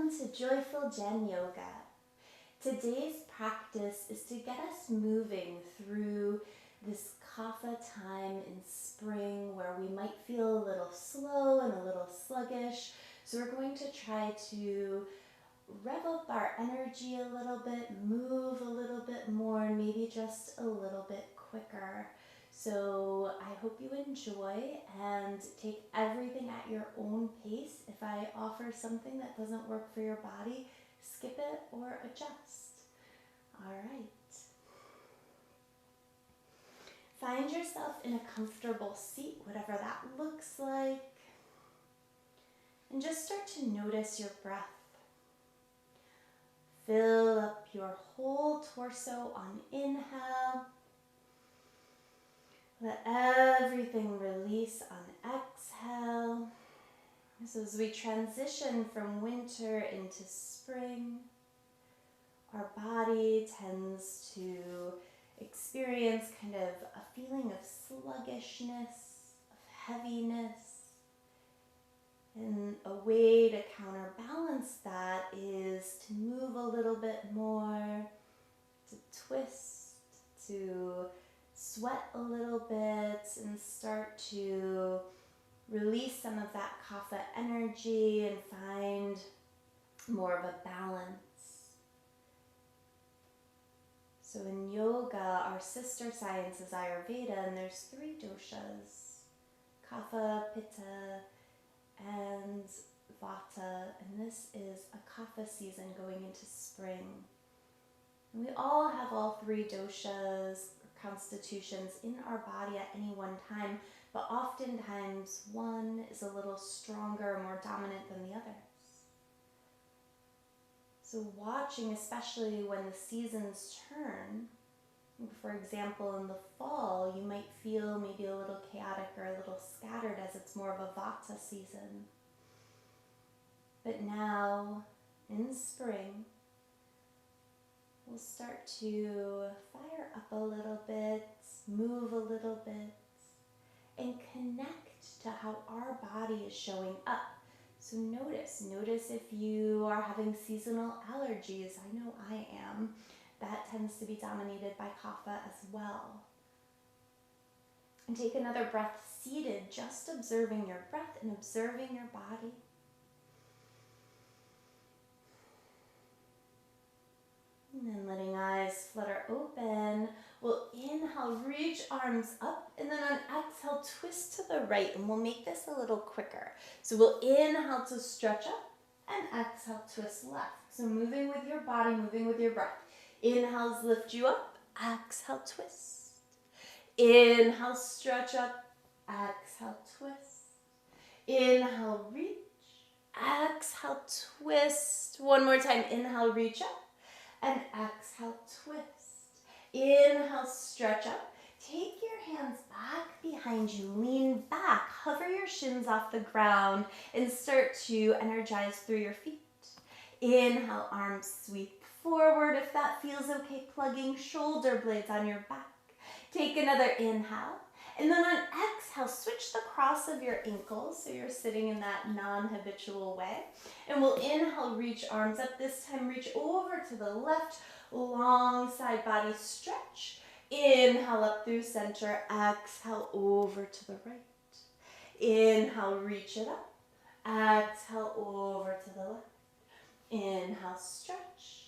welcome to Joyful Jen Yoga. Today's practice is to get us moving through this Kapha time in spring where we might feel a little slow and a little sluggish. So we're going to try to rev up our energy a little bit, move a little bit more, and maybe just a little bit quicker. So I hope you enjoy and take everything at your own pace. If I offer something that doesn't work for your body, skip it or adjust. All right. Find yourself in a comfortable seat, whatever that looks like. And just start to notice your breath. Fill up your whole torso on inhale. Let everything release on exhale. So as we transition from winter into spring, our body tends to experience kind of a feeling of sluggishness, of heaviness. And a way to counterbalance that is to move a little bit more, to twist, to sweat a little bit, and start to release some of that Kapha energy and find more of a balance. So in yoga, our sister science is Ayurveda, and there's 3 doshas: Kapha, Pitta, and Vata, and this is a Kapha season going into spring. And we all have all 3 doshas, constitutions in our body at any one time, but oftentimes one is a little stronger, more dominant than the others. So watching, especially when the seasons turn, for example, in the fall, you might feel maybe a little chaotic or a little scattered as it's more of a Vata season. But now, in spring, we'll start to fire up a little bit, move a little bit, and connect to how our body is showing up. So notice if you are having seasonal allergies. I know I am. That tends to be dominated by Kapha as well. And take another breath seated, just observing your breath and observing your body. And then letting eyes flutter open. We'll inhale, reach arms up, and then on exhale, twist to the right, and we'll make this a little quicker. So we'll inhale to stretch up, and exhale, twist left. So moving with your body, moving with your breath. Inhales lift you up, exhale twist. Inhale stretch up, exhale twist. Inhale reach, exhale twist. One more time, inhale reach up, and exhale twist. Inhale stretch up, take your hands back behind you, lean back, hover your shins off the ground, and start to energize through your feet. Inhale, arms sweep forward if that feels okay, plugging shoulder blades on your back. Take another inhale, and then on exhale, switch the cross of your ankles so you're sitting in that non-habitual way. And we'll inhale, reach arms up. This time, reach over to the left, long side body stretch. Inhale up through center, exhale over to the right. Inhale, reach it up. Exhale over to the left. Inhale, stretch.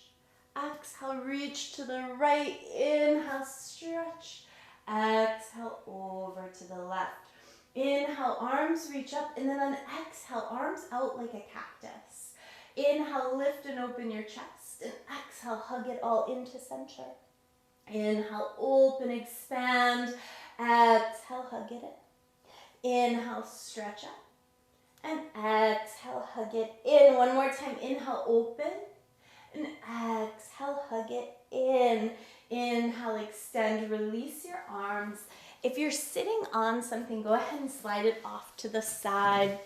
Exhale, reach to the right. Inhale, stretch. Exhale, over to the left. Inhale, arms reach up, and then on exhale, arms out like a cactus. Inhale, lift and open your chest, and exhale, hug it all into center. Inhale, open, expand. Exhale, hug it in. Inhale, stretch up. And exhale, hug it in. One more time, inhale, open. And exhale, hug it in. Inhale, extend, release your arms. If you're sitting on something, go ahead and slide it off to the side.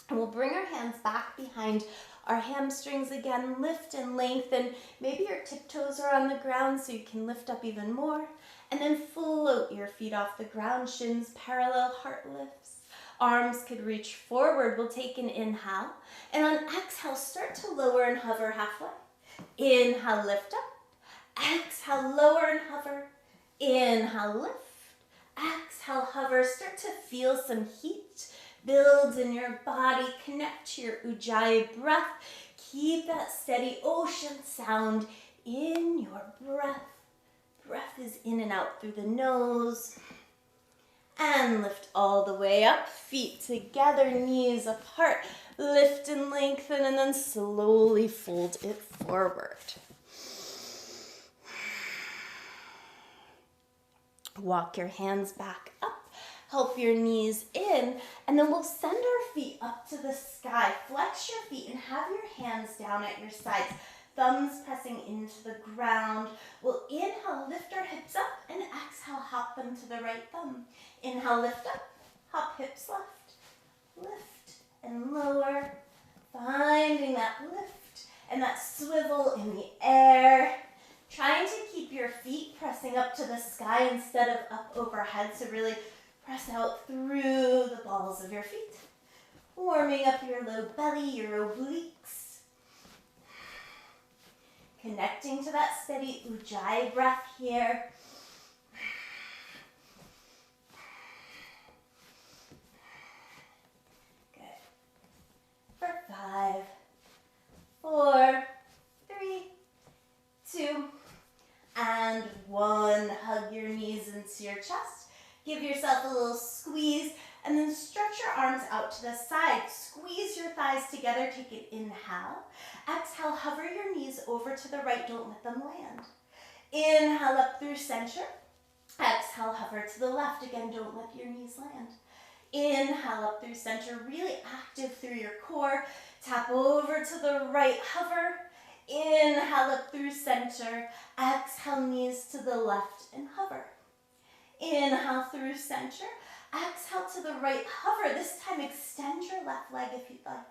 And we'll bring our hands back behind our hamstrings again, lift and lengthen. Maybe your tiptoes are on the ground so you can lift up even more. And then float your feet off the ground, shins parallel, heart lifts. arms could reach forward. We'll take an inhale. And on exhale, start to lower and hover halfway. Inhale, lift up. Exhale, lower and hover. Inhale, lift. Exhale, hover. Start to feel some heat build in your body. Connect to your Ujjayi breath. Keep that steady ocean sound in your breath. Breath is in and out through the nose. And lift all the way up. Feet together, knees apart. Lift and lengthen, and then slowly fold it forward. Walk your hands back up. Help your knees in, and then we'll send our feet up to the sky. Flex your feet and have your hands down at your sides. Thumbs pressing into the ground. We'll inhale, lift our hips up, and exhale, hop them to the right thumb. Inhale, lift up, hop hips left. Lift and lower. Finding that lift and that swivel in the air. Trying to keep your feet pressing up to the sky instead of up overhead, so really press out through the balls of your feet. Warming up your low belly, your obliques. Connecting to that steady Ujjayi breath here. Good. For 5, 4, 3, 2, and 1. Hug your knees into your chest. Give yourself a little squeeze, and then stretch your arms out to the side. Squeeze your thighs together. Take an inhale. Exhale, hover your knees over to the right. Don't let them land. Inhale up through center. Exhale, hover to the left. Again, don't let your knees land. Inhale up through center. Really active through your core. Tap over to the right. Hover. Inhale up through center. Exhale, knees to the left and hover. Inhale through center. Exhale to the right, hover. This time extend your left leg if you'd like.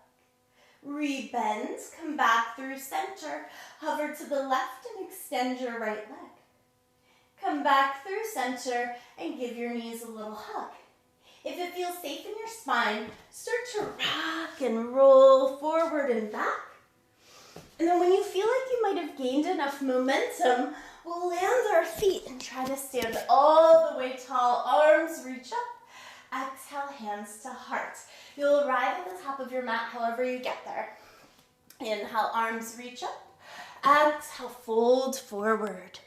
Rebend, come back through center. Hover to the left and extend your right leg. Come back through center and give your knees a little hug. If it feels safe in your spine, start to rock and roll forward and back. And then when you feel like you might have gained enough momentum, we'll land our feet and try to stand all the way tall. Arms reach up. Exhale, hands to heart. You'll arrive at the top of your mat however you get there. Inhale, arms reach up. Exhale, fold forward.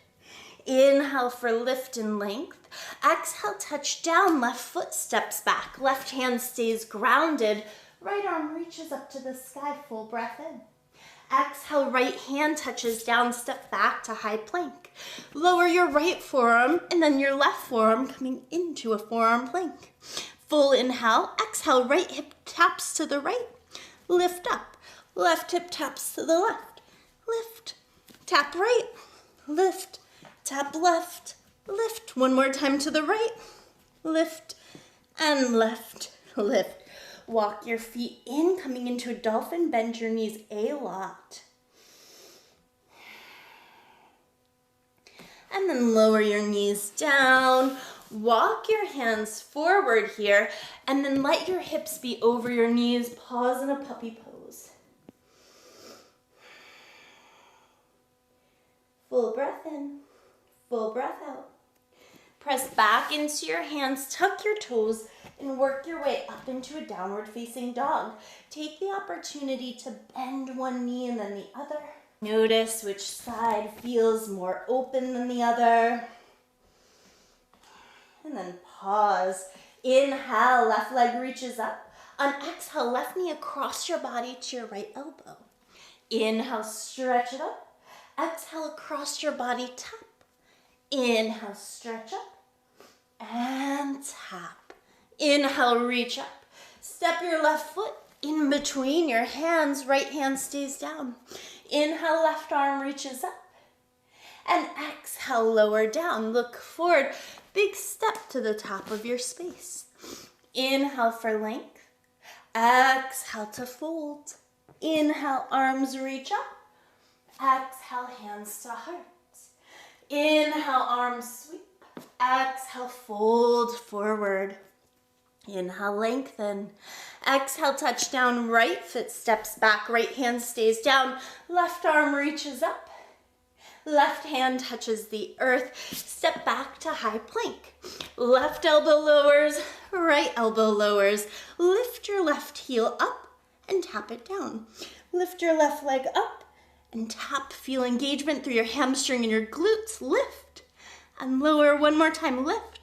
Inhale for lift and length. Exhale, touch down. Left foot steps back. Left hand stays grounded. Right arm reaches up to the sky. Full breath in. Exhale, right hand touches down, step back to high plank. Lower your right forearm and then your left forearm coming into a forearm plank. Full inhale, exhale, right hip taps to the right. Lift up, left hip taps to the left. Lift, tap right, lift, tap left, lift. One more time to the right, lift, and left, lift. Walk your feet in, coming into a dolphin. Bend your knees a lot. And then lower your knees down. Walk your hands forward here, and then let your hips be over your knees. Pause in a puppy pose. Full breath in, full breath out. Press back into your hands, tuck your toes, and work your way up into a downward facing dog. Take the opportunity to bend one knee and then the other. Notice which side feels more open than the other. And then pause. Inhale, left leg reaches up. On exhale, left knee across your body to your right elbow. Inhale, stretch it up. Exhale, across your body, tap. Inhale, stretch up. And tap. Inhale, reach up. Step your left foot in between your hands. Right hand stays down. Inhale, left arm reaches up. And exhale, lower down. Look forward. Big step to the top of your space. Inhale for length. Exhale to fold. Inhale, arms reach up. Exhale, hands to heart. Inhale, arms sweep. Exhale, fold forward. Inhale, lengthen. Exhale, touch down, right foot steps back, right hand stays down, left arm reaches up, left hand touches the earth, step back to high plank. Left elbow lowers, right elbow lowers. Lift your left heel up and tap it down. Lift your left leg up and tap. Feel engagement through your hamstring and your glutes. Lift and lower. One more time, lift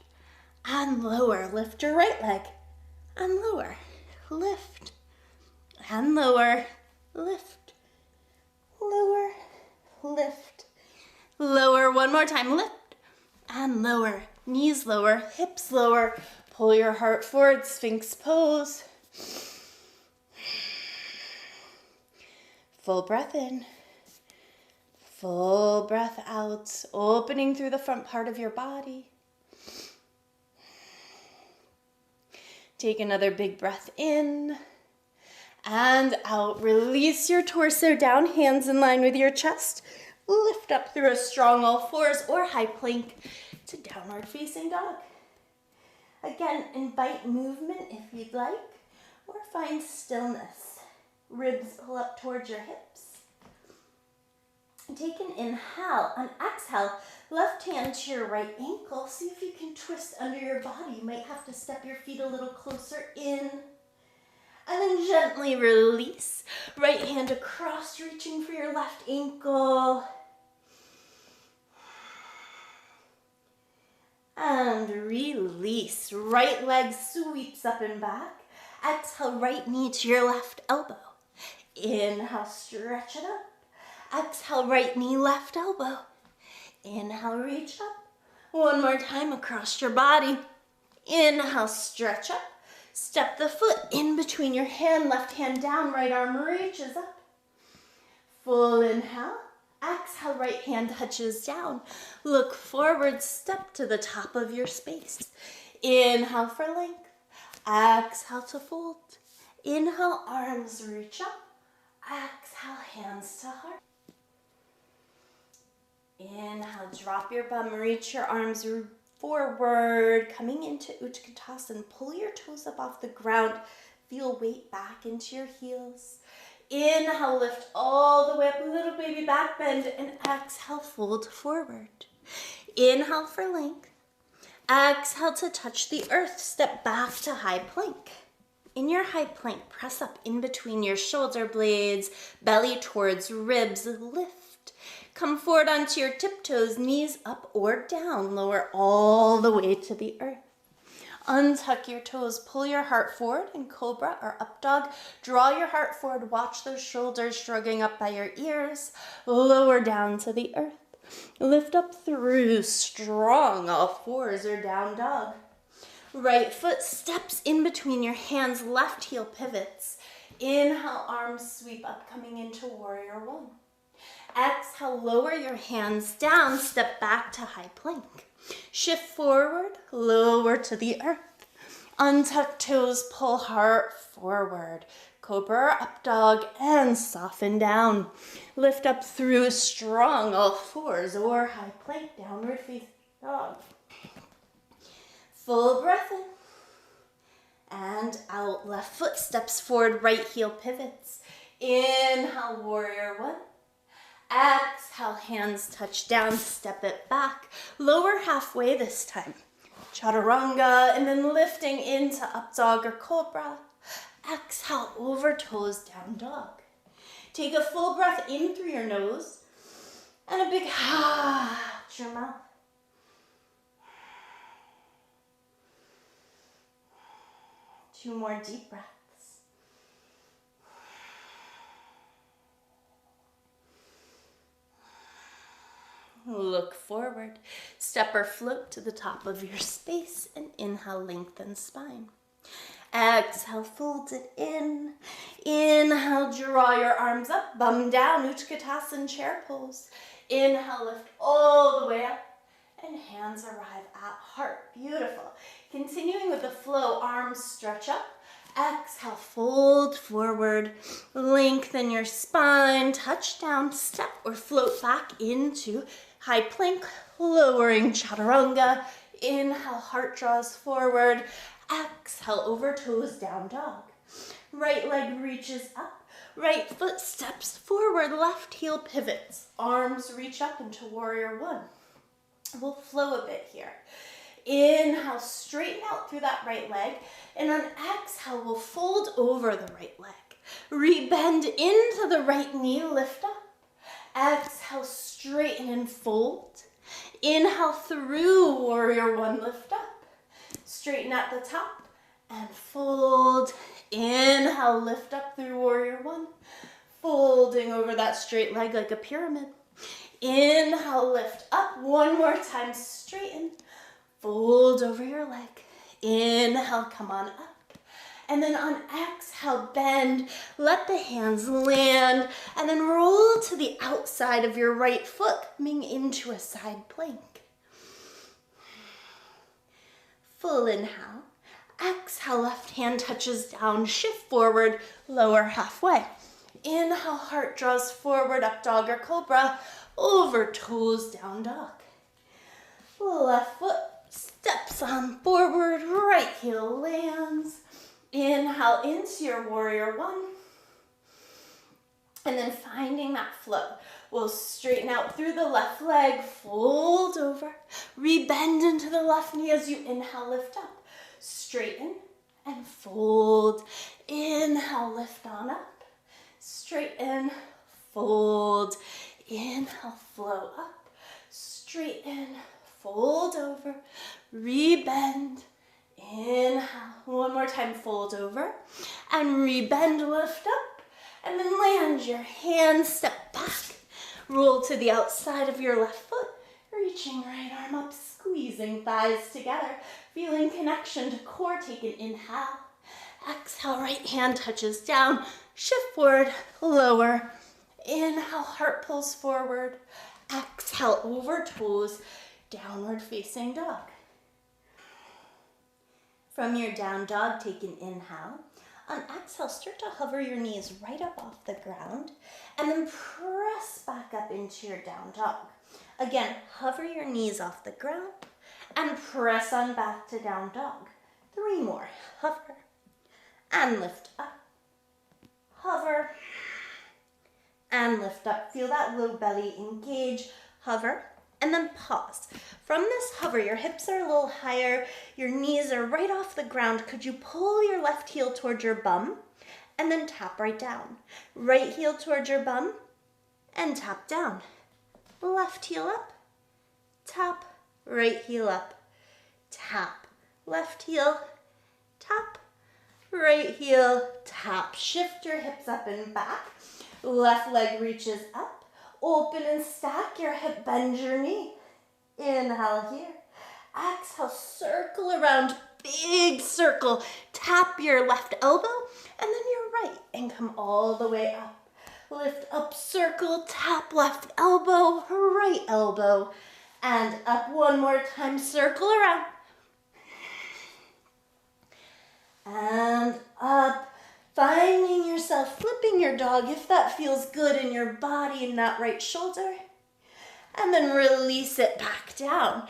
and lower. Lift your right leg and lower. Lift and lower, lift, lower, lift, lower. One more time, lift and lower. Knees lower, hips lower. Pull your heart forward, Sphinx pose. Full breath in, full breath out, opening through the front part of your body. Take another big breath in and out. Release your torso down, hands in line with your chest. Lift up through a strong all fours or high plank to downward facing dog. Again, invite movement if you'd like, or find stillness. Ribs pull up towards your hips. Take an inhale. On exhale, left hand to your right ankle. See if you can twist under your body. You might have to step your feet a little closer in. And then gently release. Right hand across, reaching for your left ankle. And release. Right leg sweeps up and back. Exhale, right knee to your left elbow. Inhale, stretch it up. Exhale, right knee, left elbow. Inhale, reach up. One more time across your body. Inhale, stretch up. Step the foot in between your hand, left hand down, right arm reaches up. Full inhale. Exhale, right hand touches down. Look forward, step to the top of your space. Inhale for length. Exhale to fold. Inhale, arms reach up. Exhale, hands to heart. Inhale, drop your bum, reach your arms forward, coming into Utkatasana. Pull your toes up off the ground. Feel weight back into your heels. Inhale, lift all the way up, little baby back bend, and exhale, fold forward. Inhale for length. Exhale to touch the earth, step back to high plank. In your high plank, press up in between your shoulder blades, belly towards ribs, lift. Come forward onto your tiptoes, knees up or down, lower all the way to the earth. Untuck your toes, pull your heart forward in cobra or up dog. Draw your heart forward, watch those shoulders shrugging up by your ears. Lower down to the earth. Lift up through strong all fours or down dog. Right foot steps in between your hands, left heel pivots. Inhale, arms sweep up, coming into warrior one. Exhale, lower your hands down, step back to high plank. Shift forward, lower to the earth. Untuck toes, pull heart forward. Cobra, up dog, and soften down. Lift up through strong all fours or high plank, downward facing dog. Full breath in and out. Left foot steps forward, right heel pivots. Inhale, warrior one. Exhale, hands touch down, step it back. Lower halfway this time. Chaturanga, and then lifting into up dog or cobra. Exhale, over toes, down dog. Take a full breath in through your nose and a big out your mouth. Two more deep breaths. Look forward. Step or float to the top of your space and inhale, lengthen spine. Exhale, fold it in. Inhale, draw your arms up, bum down, Utkatasana chair pose. Inhale, lift all the way up and hands arrive at heart. Beautiful. Continuing with the flow, arms stretch up. Exhale, fold forward, lengthen your spine, touch down, step or float back into high plank, lowering chaturanga. Inhale, heart draws forward. Exhale, over toes, down dog. Right leg reaches up, right foot steps forward, left heel pivots. Arms reach up into warrior one. We'll flow a bit here. Inhale, straighten out through that right leg. And on exhale, we'll fold over the right leg. Rebend into the right knee, lift up. Exhale, straighten and fold. Inhale through warrior one, lift up. Straighten at the top and fold. Inhale, lift up through warrior one. Folding over that straight leg like a pyramid. Inhale, lift up. One more time, straighten. Fold over your leg. Inhale, come on up. And then on exhale, bend. Let the hands land. And then roll to the outside of your right foot, coming into a side plank. Full inhale. Exhale, left hand touches down. Shift forward, lower halfway. Inhale, heart draws forward, up dog or cobra. Over toes, down dog. Left foot steps on forward, right heel lands. Inhale into your warrior one. And then finding that flow. We'll straighten out through the left leg, fold over, rebend into the left knee as you inhale, lift up. Straighten and fold. Inhale, lift on up. Straighten, fold. Inhale, flow up. Straighten, fold over, rebend. Inhale, one more time, fold over. And rebend, lift up. And then land your hands, step back. Roll to the outside of your left foot. Reaching right arm up, squeezing thighs together. Feeling connection to core, take an inhale. Exhale, right hand touches down. Shift forward, lower. Inhale, heart pulls forward. Exhale, over toes, downward facing dog. From your down dog, take an inhale. On exhale, start to hover your knees right up off the ground. And then press back up into your down dog. Again, hover your knees off the ground. And press on back to down dog. 3 more. Hover. And lift up. Hover. And lift up. Feel that low belly engage. Hover. And then pause. From this hover, your hips are a little higher. Your knees are right off the ground. Could you pull your left heel towards your bum? And then tap right down. Right heel towards your bum. And tap down. Left heel up. Tap. Right heel up. Tap. Left heel. Tap. Right heel. Tap. Shift your hips up and back. Left leg reaches up. Open and stack your hip, bend your knee. Inhale here. Exhale, circle around, big circle. Tap your left elbow and then your right and come all the way up. Lift up, circle, tap left elbow, right elbow. And up one more time, circle around. And up. Finding yourself flipping your dog if that feels good in your body in that right shoulder. And then release it back down.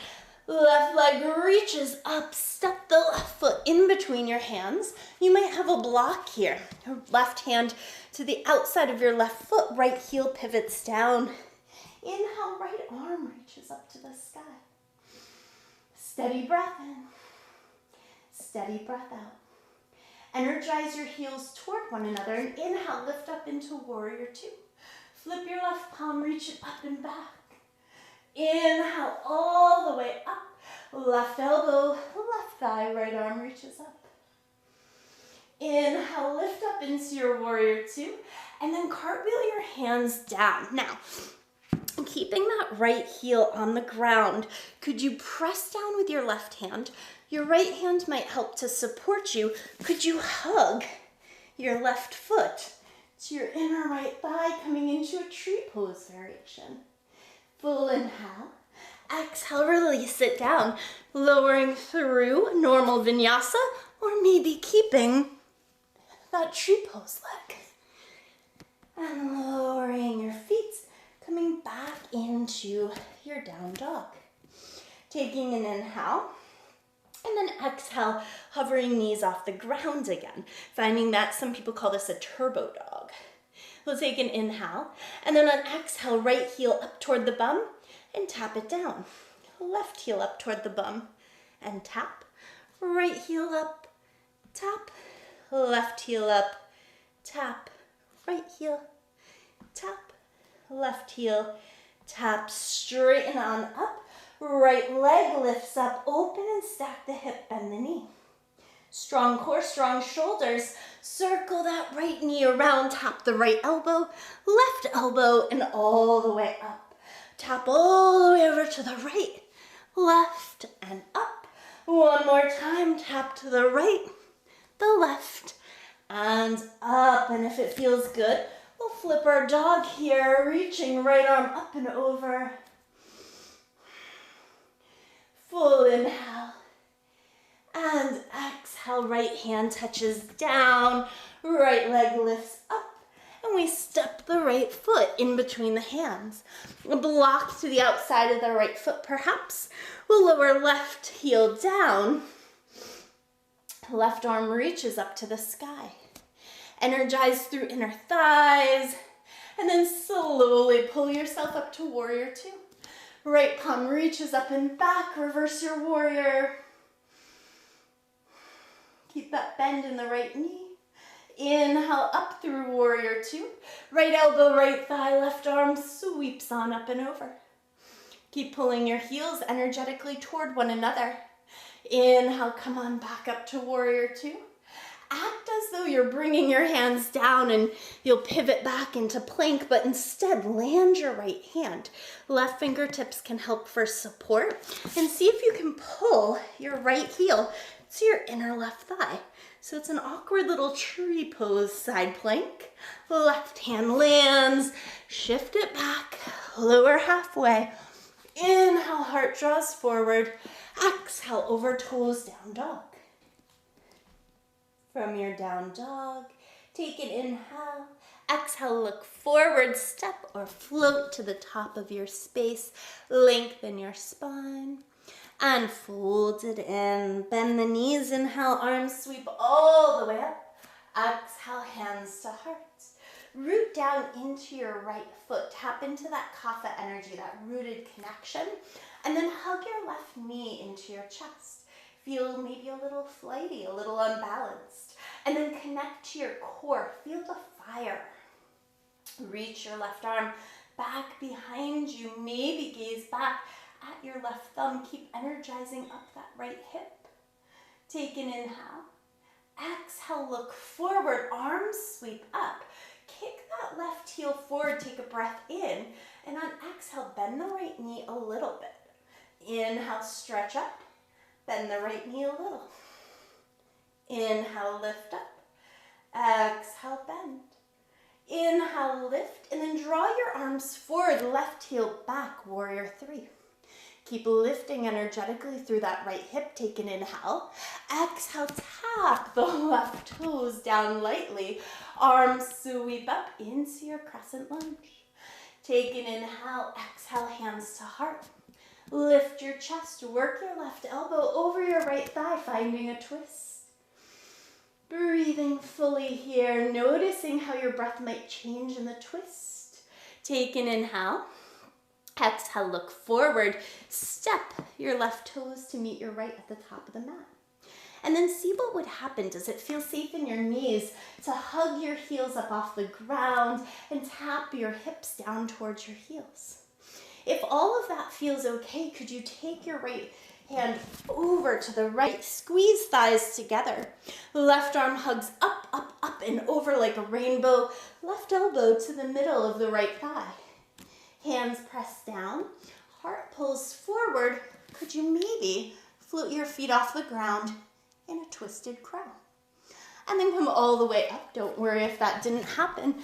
Left leg reaches up. Step the left foot in between your hands. You might have a block here. Left hand to the outside of your left foot. Right heel pivots down. Inhale, right arm reaches up to the sky. Steady breath in. Steady breath out. Energize your heels toward one another and inhale, lift up into warrior two. Flip your left palm, reach it up and back. Inhale all the way up. Left elbow, left thigh, right arm reaches up. Inhale, lift up into your warrior two and then cartwheel your hands down. Now, keeping that right heel on the ground, could you press down with your left hand? Your right hand might help to support you. Could you hug your left foot to your inner right thigh, coming into a tree pose variation? Full inhale. Exhale, release it down, lowering through normal vinyasa, or maybe keeping that tree pose leg. And lowering your feet, coming back into your down dog. Taking an inhale. And And then exhale, hovering knees off the ground again. Finding that some people call this a turbo dog. We'll take an inhale, and then on exhale, right heel up toward the bum and tap it down. Left heel up toward the bum and tap. Right heel up, tap. Left heel up, tap. Right heel, tap. Left heel, tap. Straighten on up. Right leg lifts up, open and stack the hip, bend the knee. Strong core, strong shoulders. Circle that right knee around, tap the right elbow, left elbow, and all the way up. Tap all the way over to the right, left, and up. One more time, tap to the right, the left, and up. And if it feels good, we'll flip our dog here, reaching right arm up and over. Full inhale. And exhale, right hand touches down, right leg lifts up, and we step the right foot in between the hands. A block to the outside of the right foot perhaps. We'll lower left heel down. Left arm reaches up to the sky. Energize through inner thighs, and then slowly pull yourself up to warrior two. Right palm reaches up and back, reverse your warrior. Keep that bend in the right knee. Inhale up through warrior two. Right elbow, right thigh, left arm sweeps on up and over. Keep pulling your heels energetically toward one another. Inhale, come on back up to warrior two. Act as though you're bringing your hands down and you'll pivot back into plank, but instead land your right hand. Left fingertips can help for support. And see if you can pull your right heel to your inner left thigh. So it's an awkward little tree pose side plank. Left hand lands, shift it back, lower halfway. Inhale, heart draws forward. Exhale, over toes, down dog. From your down dog, take an inhale. Exhale, look forward, step or float to the top of your space. Lengthen your spine. And fold it in. Bend the knees, inhale, arms sweep all the way up. Exhale, hands to heart. Root down into your right foot. Tap into that Kapha energy, that rooted connection. And then hug your left knee into your chest. Feel maybe a little flighty, a little unbalanced. And then connect to your core. Feel the fire. Reach your left arm back behind you. Maybe gaze back at your left thumb. Keep energizing up that right hip. Take an inhale. Exhale, look forward. Arms sweep up. Kick that left heel forward. Take a breath in. And on exhale, bend the right knee a little bit. Inhale, stretch up. Bend the right knee a little. Inhale, lift up. Exhale, bend. Inhale, lift. And then draw your arms forward. Left heel back, warrior three. Keep lifting energetically through that right hip. Take an inhale. Exhale, tap the left toes down lightly. Arms sweep up into your crescent lunge. Take an inhale. Exhale, hands to heart. Lift your chest. Work your left elbow over your right thigh, finding a twist. Breathing fully here, noticing how your breath might change in the twist. Take an inhale. Exhale, look forward. Step your left toes to meet your right at the top of the mat. And then see what would happen. Does it feel safe in your knees to hug your heels up off the ground and tap your hips down towards your heels? If all of that feels okay, could you take your right hand over to the right, squeeze thighs together. Left arm hugs up, up, up and over like a rainbow. Left elbow to the middle of the right thigh. Hands press down, heart pulls forward. Could you maybe float your feet off the ground in a twisted crow? And then come all the way up. Don't worry if that didn't happen.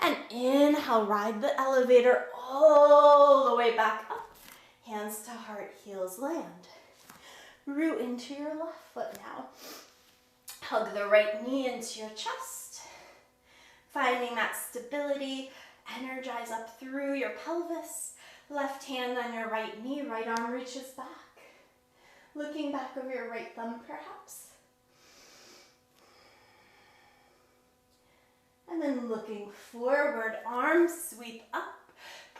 And inhale, ride the elevator all the way back up. Hands to heart, heels land. Root into your left foot now. Hug the right knee into your chest. Finding that stability. Energize up through your pelvis. Left hand on your right knee, right arm reaches back. looking back over your right thumb perhaps. And then looking forward, arms sweep up.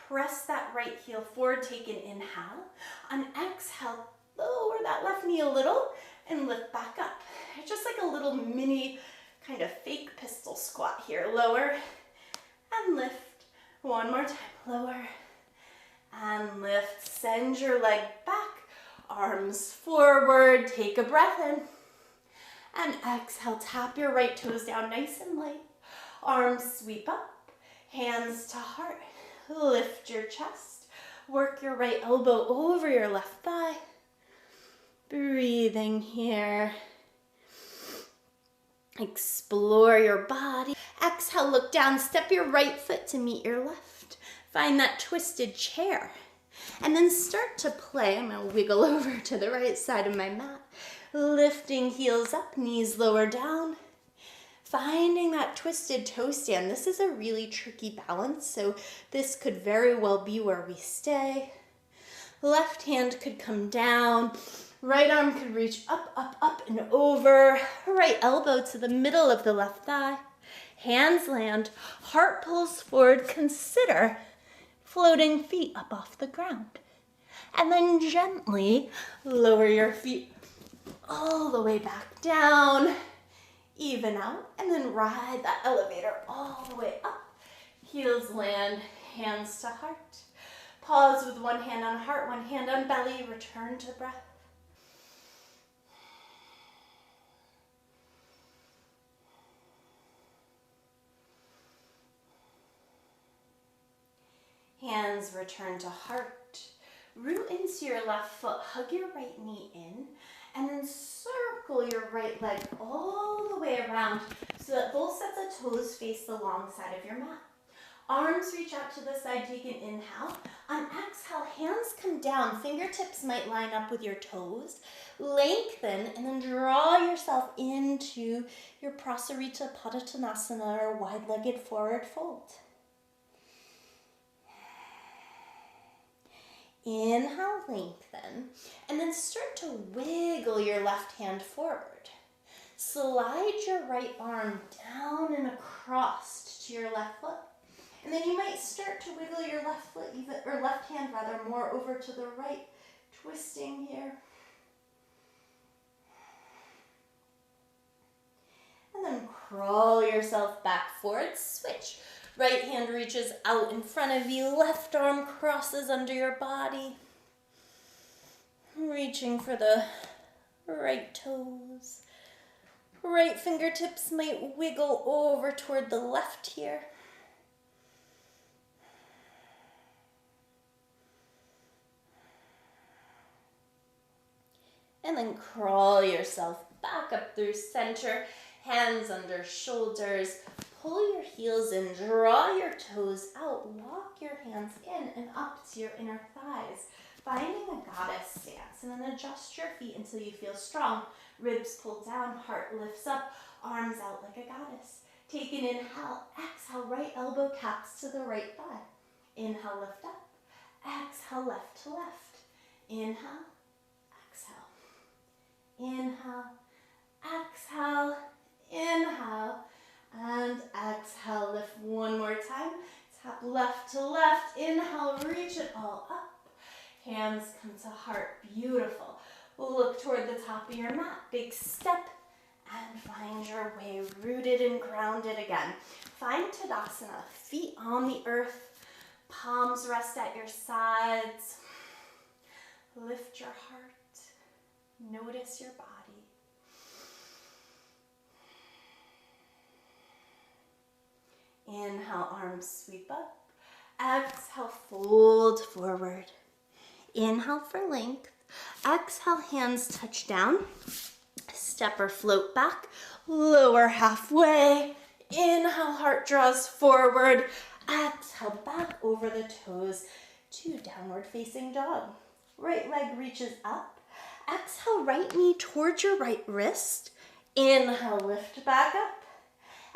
Press that right heel forward, take an inhale. On exhale, lower that left knee a little and lift back up. It's just like a little mini kind of fake pistol squat here. Lower and lift. One more time. Lower and lift. Send your leg back. Arms forward. Take a breath in. And exhale. Tap your right toes down nice and light. Arms sweep up. Hands to heart. Lift your chest. Work your right elbow over your left thigh. Breathing here. Explore your body. Exhale, look down. Step your right foot to meet your left. Find that twisted chair. And then start to play. I'm going to wiggle over to the right side of my mat. Lifting heels up, knees lower down. Finding that twisted toe stand. This is a really tricky balance, so this could very well be where we stay. Left hand could come down. Right arm could reach up, up, up and over. Right elbow to the middle of the left thigh. Hands land. Heart pulls forward. Consider floating feet up off the ground. And then gently lower your feet all the way back down. Even out, and then ride that elevator all the way up. Heels land, hands to heart. Pause with one hand on heart, one hand on belly. Return to the breath. Hands return to heart. Root into your left foot. Hug your right knee in. And then circle your right leg all the way around so that both sets of toes face the long side of your mat. Arms reach out to the side, take an inhale. On exhale, hands come down. Fingertips might line up with your toes. Lengthen and then draw yourself into your Prasarita Padottanasana or wide-legged forward fold. Inhale, lengthen, and then start to wiggle your left hand forward. Slide your right arm down and across to your left foot. And then you might start to wiggle your left foot, or left hand rather, more over to the right, twisting here. And then crawl yourself back forward, switch. Right hand reaches out in front of you. Left arm crosses under your body. Reaching for the right toes. Right fingertips might wiggle over toward the left here. And then crawl yourself back up through center. Hands under shoulders. Pull your heels in, draw your toes out, walk your hands in and up to your inner thighs, finding a goddess stance, and then adjust your feet until you feel strong. Ribs pull down, heart lifts up, arms out like a goddess. Take an inhale, exhale, right elbow caps to the right thigh. Inhale, lift up, exhale, left to left. Inhale, exhale. Inhale, exhale, inhale. And exhale, lift one more time. Tap left to left. Inhale, reach it all up. Hands come to heart. Beautiful. Look toward the top of your mat. Big step. And find your way rooted and grounded again. Find Tadasana. Feet on the earth. Palms rest at your sides. Lift your heart. Notice your body. Inhale, arms sweep up. Exhale, fold forward. Inhale for length. Exhale, hands touch down. Step or float back. Lower halfway. Inhale, heart draws forward. Exhale, back over the toes to downward facing dog. Right leg reaches up. Exhale, right knee towards your right wrist. Inhale, lift back up.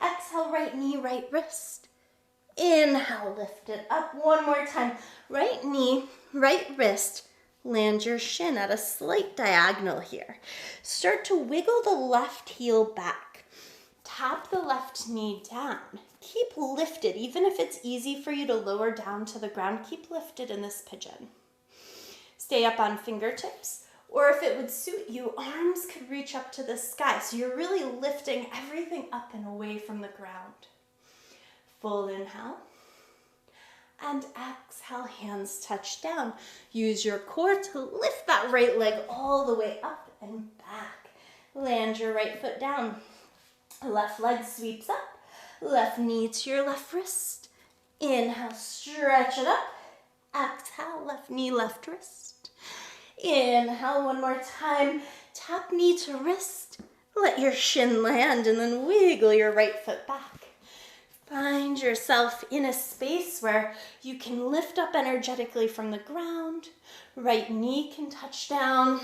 Exhale, right knee, right wrist. Inhale, lift it up. One more time. Right knee, right wrist. Land your shin at a slight diagonal here. Start to wiggle the left heel back. Tap the left knee down. Keep lifted, even if it's easy for you to lower down to the ground, keep lifted in this pigeon. Stay up on fingertips, or if it would suit you, arms could reach up to the sky. So you're really lifting everything up and away from the ground. Full inhale. And exhale, hands touch down. Use your core to lift that right leg all the way up and back. Land your right foot down. Left leg sweeps up. Left knee to your left wrist. Inhale, stretch it up. Exhale, left knee, left wrist. Inhale, one more time. Tap knee to wrist. Let your shin land and then wiggle your right foot back. Find yourself in a space where you can lift up energetically from the ground. Right knee can touch down.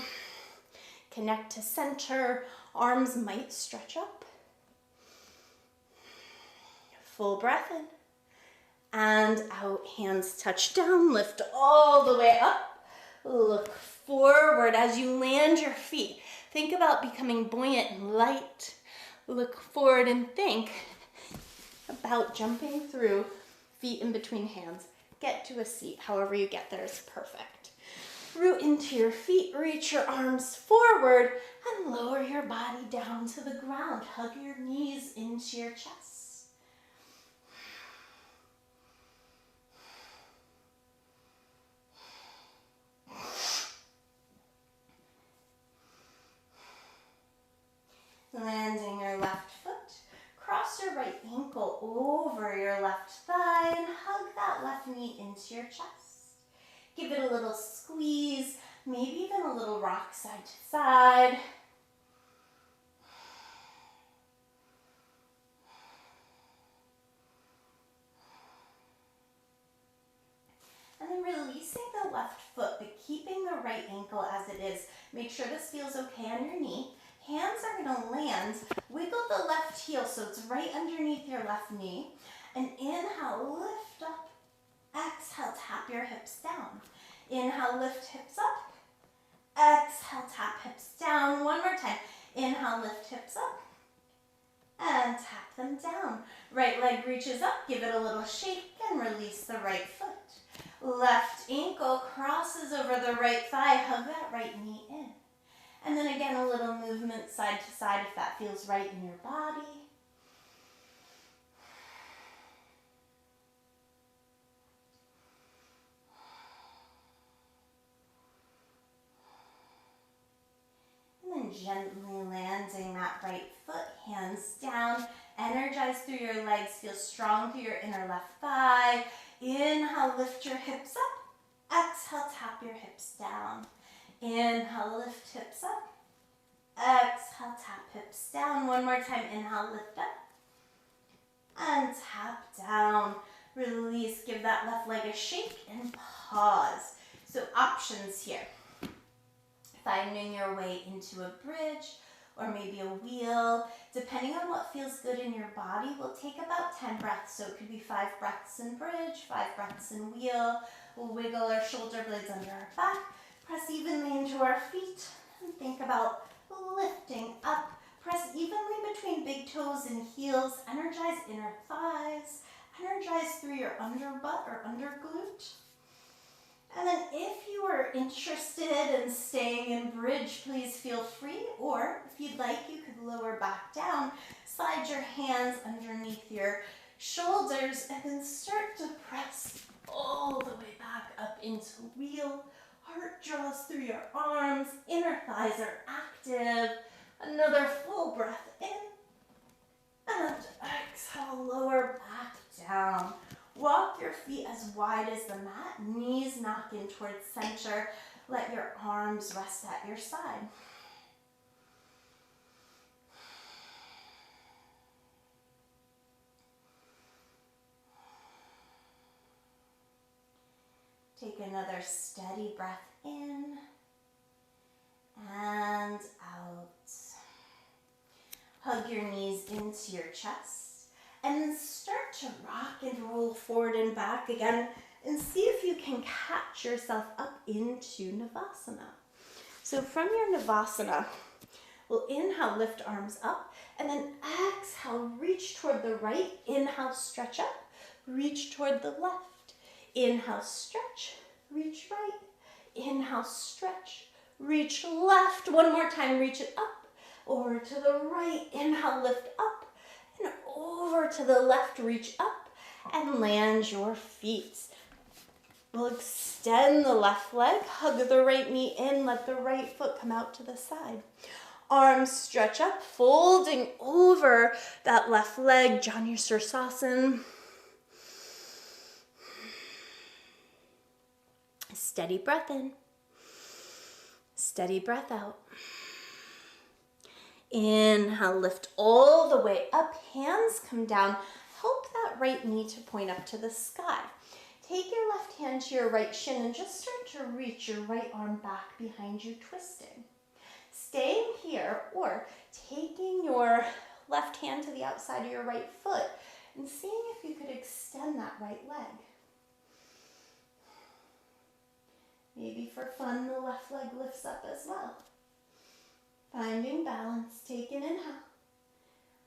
Connect to center. Arms might stretch up. Full breath in. And out, hands touch down. Lift all the way up. Look forward as you land your feet. Think about becoming buoyant and light. Look forward and think about jumping through, feet in between hands. Get to a seat. However you get there is perfect. Root into your feet. Reach your arms forward and lower your body down to the ground. Hug your knees into your chest. Landing your left foot. Cross your right ankle over your left thigh and hug that left knee into your chest. Give it a little squeeze, maybe even a little rock side to side. And then releasing the left foot, but keeping the right ankle as it is. Make sure this feels okay on your knee. Hands are going to land. Wiggle the left heel so it's right underneath your left knee. And inhale, lift up. Exhale, tap your hips down. Inhale, lift hips up. Exhale, tap hips down. One more time. Inhale, lift hips up. And tap them down. Right leg reaches up. Give it a little shake and release the right foot. Left ankle crosses over the right thigh. Hug that right knee in. And then again, a little movement side to side if that feels right in your body. And then gently landing that right foot, hands down. Energize through your legs. Feel strong through your inner left thigh. Inhale, lift your hips up. Exhale, tap your hips down. Inhale, lift hips up. Exhale, tap hips down. One more time. Inhale, lift up. And tap down. Release. Give that left leg a shake and pause. So options here. Finding your way into a bridge or maybe a wheel. Depending on what feels good in your body, will take about 10 breaths. So it could be 5 breaths in bridge, 5 breaths in wheel. We'll wiggle our shoulder blades under our back. Press evenly into our feet and think about lifting up. Press evenly between big toes and heels. Energize inner thighs. Energize through your under butt or under glute. And then if you are interested in staying in bridge, please feel free. Or if you'd like, you could lower back down. Slide your hands underneath your shoulders and then start to press all the way back up into wheel. Heart draws through your arms, inner thighs are active. Another full breath in. And exhale, lower back down. Walk your feet as wide as the mat, knees knock in towards center. Let your arms rest at your side. Take another steady breath in and out. Hug your knees into your chest and then start to rock and roll forward and back again And see if you can catch yourself up into Navasana. So from your Navasana, we'll inhale, lift arms up, and then exhale, reach toward the right. Inhale, stretch up, reach toward the left. Inhale, stretch, reach right. Inhale, stretch, reach left. One more time, reach it up, over to the right. Inhale, lift up, and over to the left, reach up, and land your feet. We'll extend the left leg, hug the right knee in, let the right foot come out to the side. Arms stretch up, folding over that left leg, Janu Sirsasana. Steady breath in, steady breath out. Inhale, lift all the way up, hands come down. Help that right knee to point up to the sky. Take your left hand to your right shin and just start to reach your right arm back behind you, twisting. Staying here, or taking your left hand to the outside of your right foot and seeing if you could extend that right leg. Maybe for fun, the left leg lifts up as well. Finding balance, take an inhale.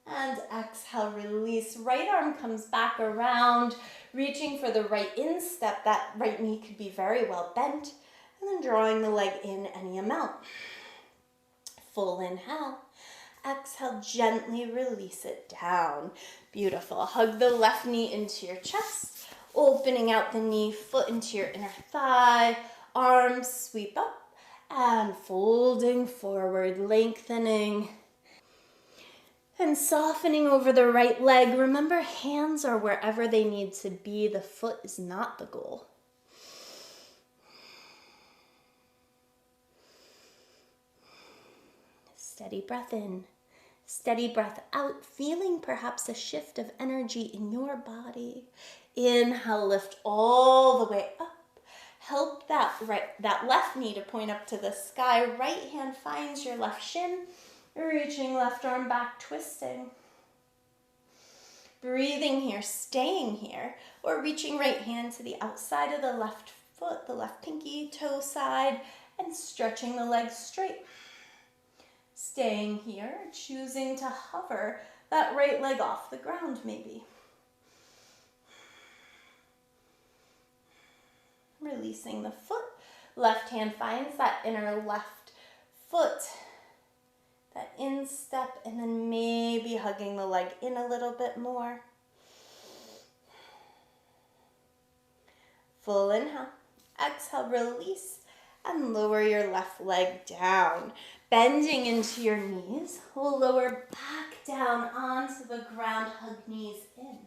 And exhale, release. Right arm comes back around, reaching for the right instep. That right knee could be very well bent. And then drawing the leg in any amount. Full inhale. Exhale, gently release it down. Beautiful. Hug the left knee into your chest, opening out the knee, foot into your inner thigh. Arms sweep up and folding forward, lengthening. And softening over the right leg. Remember, hands are wherever they need to be. The foot is not the goal. Steady breath in, steady breath out, feeling perhaps a shift of energy in your body. Inhale, lift all the way up. Help that left knee to point up to the sky. Right hand finds your left shin. Reaching left arm back, twisting. Breathing here, staying here, or reaching right hand to the outside of the left foot, the left pinky toe side, and stretching the legs straight. Staying here, choosing to hover that right leg off the ground maybe. Releasing the foot. Left hand finds that inner left foot. That instep, and then maybe hugging the leg in a little bit more. Full inhale. Exhale, release, and lower your left leg down. Bending into your knees. We'll lower back down onto the ground, hug knees in.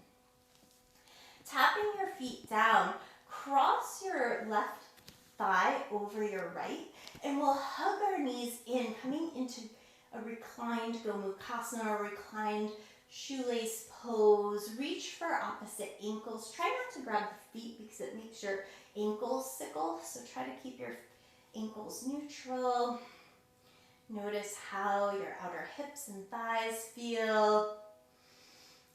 Tapping your feet down, cross your left thigh over your right, and we'll hug our knees in, coming into a reclined Gomukhasana or reclined shoelace pose. Reach for opposite ankles. Try not to grab the feet because it makes your ankles sickle. So try to keep your ankles neutral. Notice how your outer hips and thighs feel.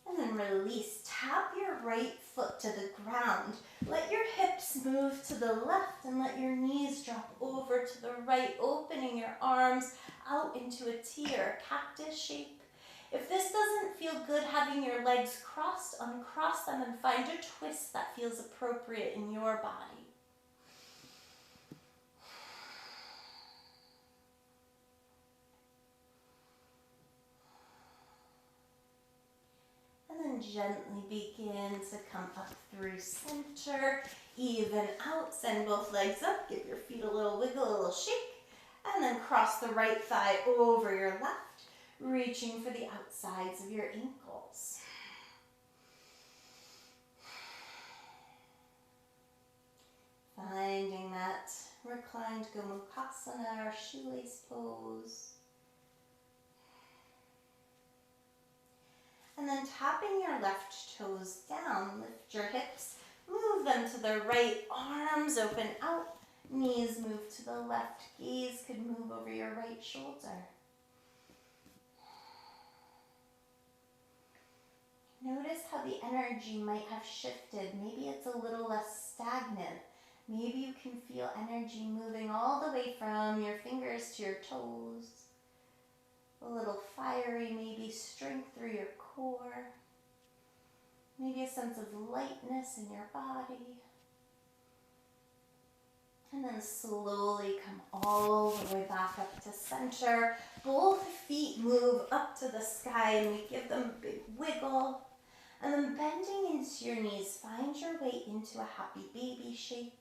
And then release. Tap your right foot to the ground. Let your hips move to the left and let your knees drop over to the right, opening your arms out into a T or cactus shape. If this doesn't feel good, having your legs crossed, uncross them and find a twist that feels appropriate in your body. And then gently begin to come up through center, even out, send both legs up, give your feet a little wiggle, a little shake, and then cross the right thigh over your left, reaching for the outsides of your ankles. Finding that reclined Gomukhasana or shoelace pose. And then tapping your left toes down, lift your hips, move them to the right, arms open out, knees move to the left, gaze could move over your right shoulder. Notice how the energy might have shifted. Maybe it's a little less stagnant Maybe you can feel energy moving all the way from your fingers to your toes. A little fiery, maybe strength through your core. Maybe a sense of lightness in your body. And then slowly come all the way back up to center. Both feet move up to the sky and we give them a big wiggle. And then bending into your knees, find your way into a happy baby shape.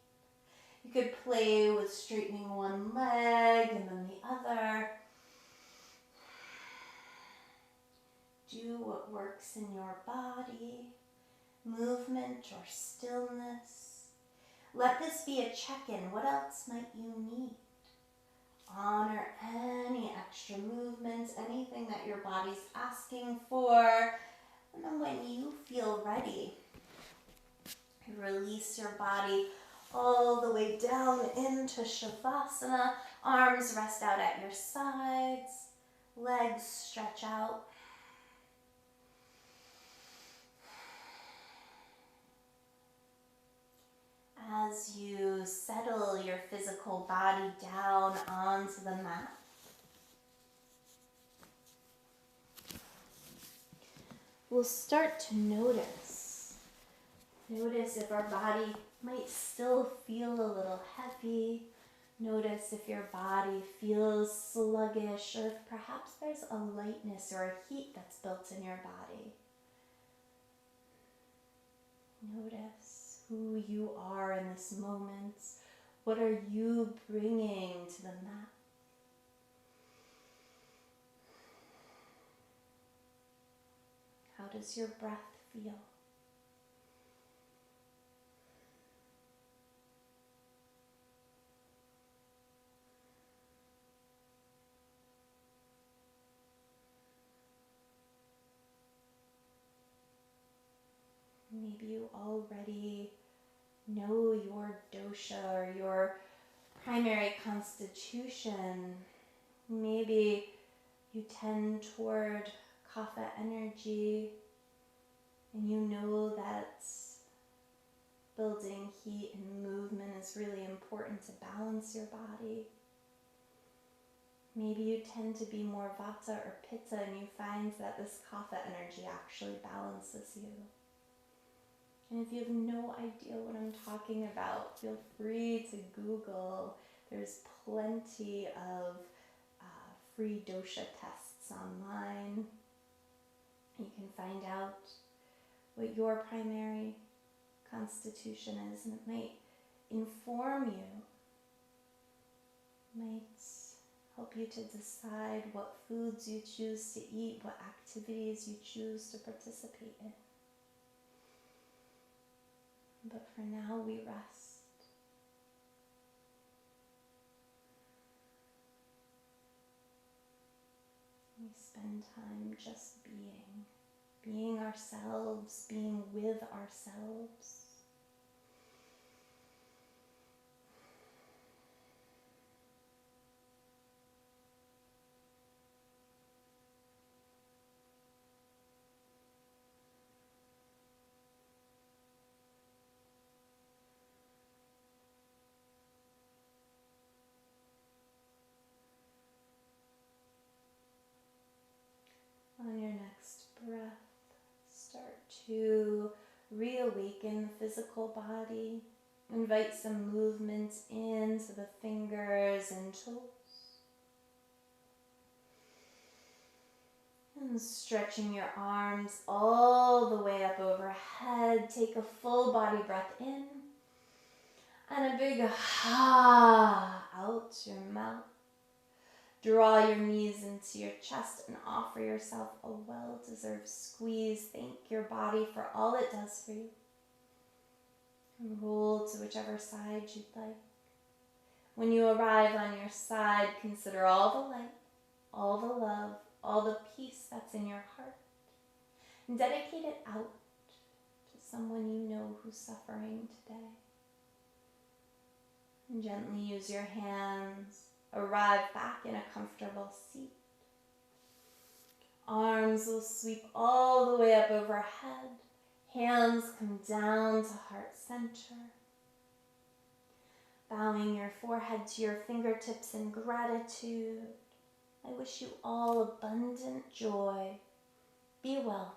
You could play with straightening one leg and then the other. Do what works in your body, movement or stillness. Let this be a check-in. What else might you need? Honor any extra movements, anything that your body's asking for. And then when you feel ready, release your body all the way down into Shavasana. Arms rest out at your sides. Legs stretch out. As you settle your physical body down onto the mat, we'll start to notice. Notice if our body might still feel a little heavy. Notice if your body feels sluggish, or if perhaps there's a lightness or a heat that's built in your body. Notice who you are in this moment. What are you bringing to the mat? How does your breath feel? Maybe you already know your dosha or your primary constitution. Maybe you tend toward Kapha energy and you know that building heat and movement is really important to balance your body. Maybe you tend to be more Vata or Pitta and you find that this Kapha energy actually balances you. And if you have no idea what I'm talking about, feel free to Google. There's plenty of free dosha tests online. You can find out what your primary constitution is, and it might inform you, might help you to decide what foods you choose to eat, what activities you choose to participate in. But for now, we rest. We spend time just being ourselves, being with ourselves. On your next breath, start to reawaken the physical body. Invite some movement into the fingers and toes. And stretching your arms all the way up overhead. Take a full body breath in. And a big ha out your mouth. Draw your knees into your chest and offer yourself a well-deserved squeeze. Thank your body for all it does for you. And roll to whichever side you'd like. When you arrive on your side, consider all the light, all the love, all the peace that's in your heart. And dedicate it out to someone you know who's suffering today. And gently use your hands. Arrive back in a comfortable seat. Arms will sweep all the way up overhead. Hands come down to heart center. Bowing your forehead to your fingertips in gratitude. I wish you all abundant joy. Be well.